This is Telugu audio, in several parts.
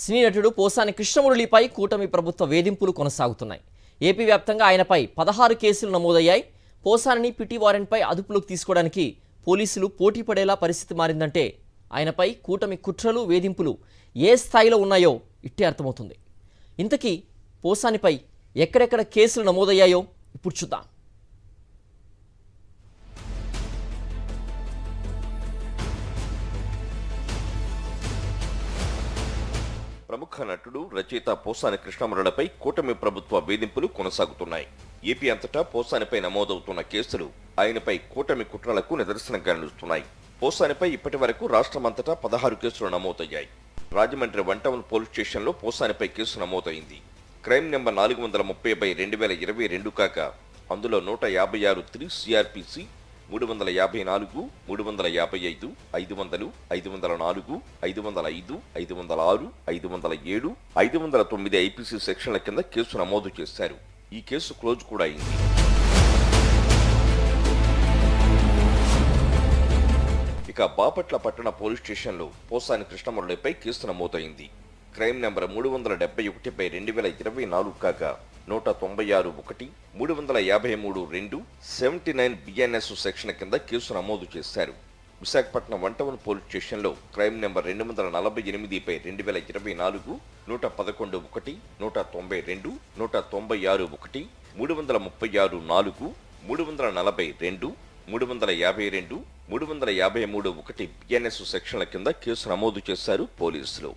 సినీ నటుడు పోసాని కృష్ణమురళిపై కూటమి ప్రభుత్వ వేధింపులు కొనసాగుతున్నాయి. ఏపీ వ్యాప్తంగా ఆయనపై 16 కేసులు నమోదయ్యాయి. పోసానిని పిటి వారెంట్పై అదుపులోకి తీసుకోవడానికి పోలీసులు పోటీ పడేలా పరిస్థితి మారిందంటే ఆయనపై కూటమి కుట్రలు వేధింపులు ఏ స్థాయిలో ఉన్నాయో ఇట్టే అర్థమవుతుంది. ఇంతకీ పోసానిపై ఎక్కడెక్కడ కేసులు నమోదయ్యాయో ఇప్పుడు చూద్దాం. ప్రముఖ నటుడు రచయిత పోసాని కృష్ణమురళిపై కూటమి ప్రభుత్వ వేధింపులు కొనసాగుతున్నాయి. ఏపీ అంతటా పోసానిపై నమోదవుతున్న కేసులు ఆయనపై కూటమి కుట్రలకు నిదర్శనంగా నిలుస్తున్నాయి. పోసానిపై ఇప్పటి వరకు రాష్ట్రమంతటా 16 కేసులు నమోదయ్యాయి. రాజమండ్రి 1 టౌన్ పోలీస్ స్టేషన్లో పోసానిపై కేసు నమోదైంది. క్రైమ్ నెంబర్ 430/2022 కాగా అందులో 156 3 సిఆర్పిసి, 354, 355, 500, 504, 505, 506, 507, 509 ఐపీసీ సెక్షన్ల కింద కేసు నమోదు చేశారు. ఈ కేసు క్లోజ్ కూడా అయింది. ఇక బాపట్ల పట్టణ పోలీస్ స్టేషన్లో పోసాని కృష్ణమురళిపై కేసు నమోదైంది. క్రైమ్ నెంబర్ 371/2024 కాగా 196 1, 353 2, 79 బిఎన్ఎస్ సెక్షన్ కింద కేసు నమోదు చేశారు. విశాఖపట్నం 1 టౌన్ పోలీస్ స్టేషన్లో క్రైమ్ నెంబర్ 248/2024, 111 1, 192, 196 1, 336 4, 342, 352, 353 1 బిఎన్ఎస్ సెక్షన్ల కింద కేసు నమోదు చేశారు పోలీసులు.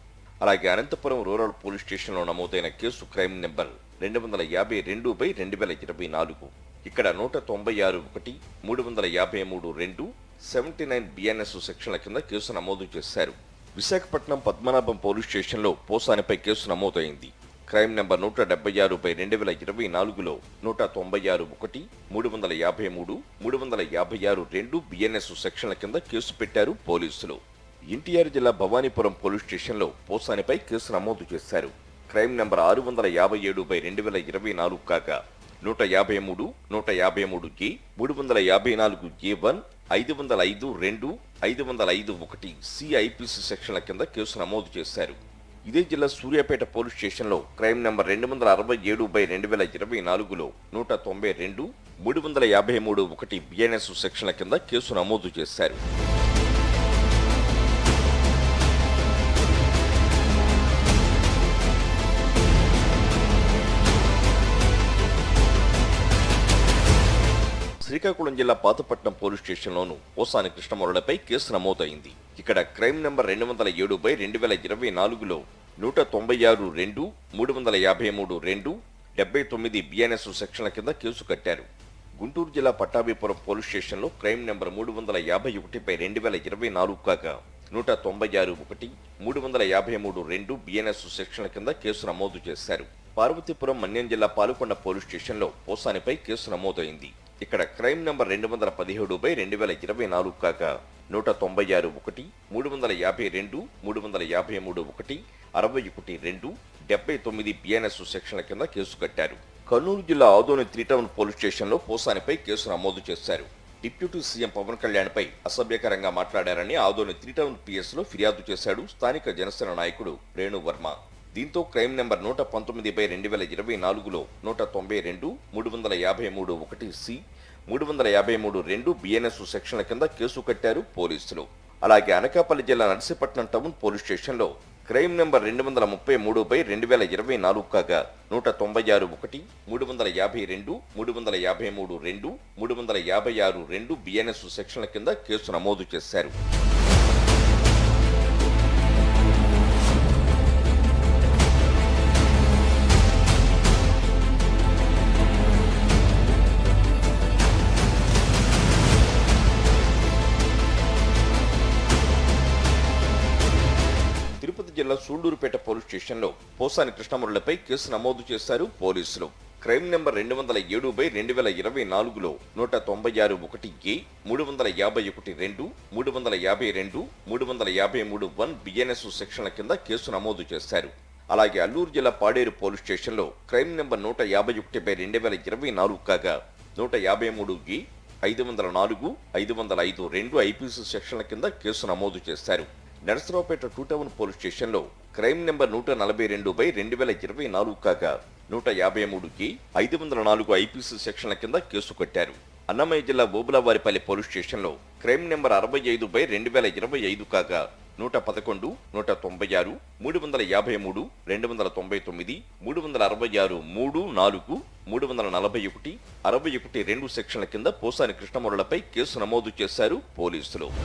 అలాగే అనంతపురం రూరల్ పోలీస్ స్టేషన్లో నమోదైన కేసు క్రైమ్ నెంబర్ 252/2024. ఇక్కడ 196 1, 353 2, 79 బిఎన్ఎస్ సెక్షన్ల కింద కేసు నమోదు చేశారు. విశాఖపట్నం పద్మనాభం పోలీస్ స్టేషన్లో పోసానిపై కేసు నమోదైంది. క్రైమ్ నెంబర్ 176/2024లో 196 1, 353, 356 2 బిఎన్ఎస్ సెక్షన్ల కింద కేసు పెట్టారు పోలీసులు. ఎన్టీఆర్ జిల్లా భవానీపురం పోలీస్ స్టేషన్లో పోసానిపై కేసు నమోదు చేశారు. క్రైమ్ నెంబర్ 657/2024 కాగా 153, 153 ఏ, 354 ఏ1, 505 2, 505 1 సిఐపిసి సెక్షన్ల కింద కేసు నమోదు చేశారు. ఇదే జిల్లా సూర్యాపేట పోలీస్ స్టేషన్లో క్రైమ్ నెంబర్ 267/2024లో 192, 353 1 బిఎన్ఎస్ సెక్షన్ల కింద కేసు నమోదు చేశారు. శ్రీకాకుళం జిల్లా పాతపట్నం పోలీస్ స్టేషన్లోనూ పోసాని కృష్ణమురళిపై కేసు నమోదైంది. ఇక్కడ క్రైమ్ నెంబర్ 207/2024లో 196 2, 353 2, 79 బిఎన్ఎస్ సెక్షన్ల కింద కేసు కట్టారు. గుంటూరు జిల్లా పట్టాభిపురం పోలీస్ స్టేషన్లో క్రైమ్ నెంబర్ 351/2024 కాగా 196 1, 353 2 బిఎన్ఎస్ సెక్షన్ల కింద కేసు నమోదు చేశారు. పార్వతీపురం మన్యం జిల్లా పాలకొండ పోలీస్ స్టేషన్లో పోసానిపై కేసు నమోదైంది. ఇక్కడ క్రైమ్ నెంబర్ 217/2024 కాగా 196 1, 352, 353 1, 61 2, 79 బిఎన్ఎస్ సెక్షన్ల కింద కేసు కట్టారు. కర్నూలు జిల్లా ఆదోని 3 టౌన్ పోలీస్ స్టేషన్లో పోసానిపై కేసు నమోదు చేశారు. డిప్యూటీ సీఎం పవన్ కళ్యాణ్పై అసభ్యకరంగా మాట్లాడారని ఆదోని 3 టౌన్ పిఎస్లో ఫిర్యాదు చేశాడు స్థానిక జనసేన నాయకుడు రేణు వర్మ. దీంతో క్రైమ్ నెంబర్ 119/2024లో 192, 353 1 సి, 353 2 బిఎన్ఎస్ సెక్షన్ల కింద కేసు కట్టారు పోలీసులు. అలాగే అనకాపల్లి జిల్లా నర్సీపట్నం టౌన్ పోలీస్ స్టేషన్లో క్రైమ్ నెంబర్ 233/2024 కాగా 196 1, 352, 353 2, 356 2 బిఎన్ఎస్ సెక్షన్ల కింద కేసు నమోదు చేశారు. జిల్లా సూళ్లూరుపేట పోలీస్ స్టేషన్లో పోసాని కృష్ణమురళిపై కేసు నమోదు చేశారు పోలీసులు. క్రైమ్ నెంబర్ 207/2024లో 196 1 ఏ, 351 2, 352, 353 1 బిఎన్ఎస్ సెక్షన్ల కింద కేసు నమోదు చేశారు. అలాగే అల్లూరు జిల్లా పాడేరు పోలీస్ స్టేషన్లో క్రైమ్ నెంబర్ 151/2024 కాగా 153 ఏ, 504, 505 2 ఐపీసీ సెక్షన్ల కింద కేసు నమోదు చేశారు. నరసరావుపేట 2 టౌన్ పోలీస్ స్టేషన్లో క్రైమ్ నెంబర్ 142/2024 కాగా 153కి 504 ఐపీసీ సెక్షన్ల కింద కేసు కట్టారు. అన్నమయ్య జిల్లా ఓబులవారిపల్లి పోలీస్ స్టేషన్లో క్రైమ్ నెంబర్ 65/2025 కాగా 111, 196, 353, 299, 366, 3, 4, 341, 61, 2 సెక్షన్ల కింద పోసాని కృష్ణమురళిపై కేసు నమోదు చేశారు పోలీసులు.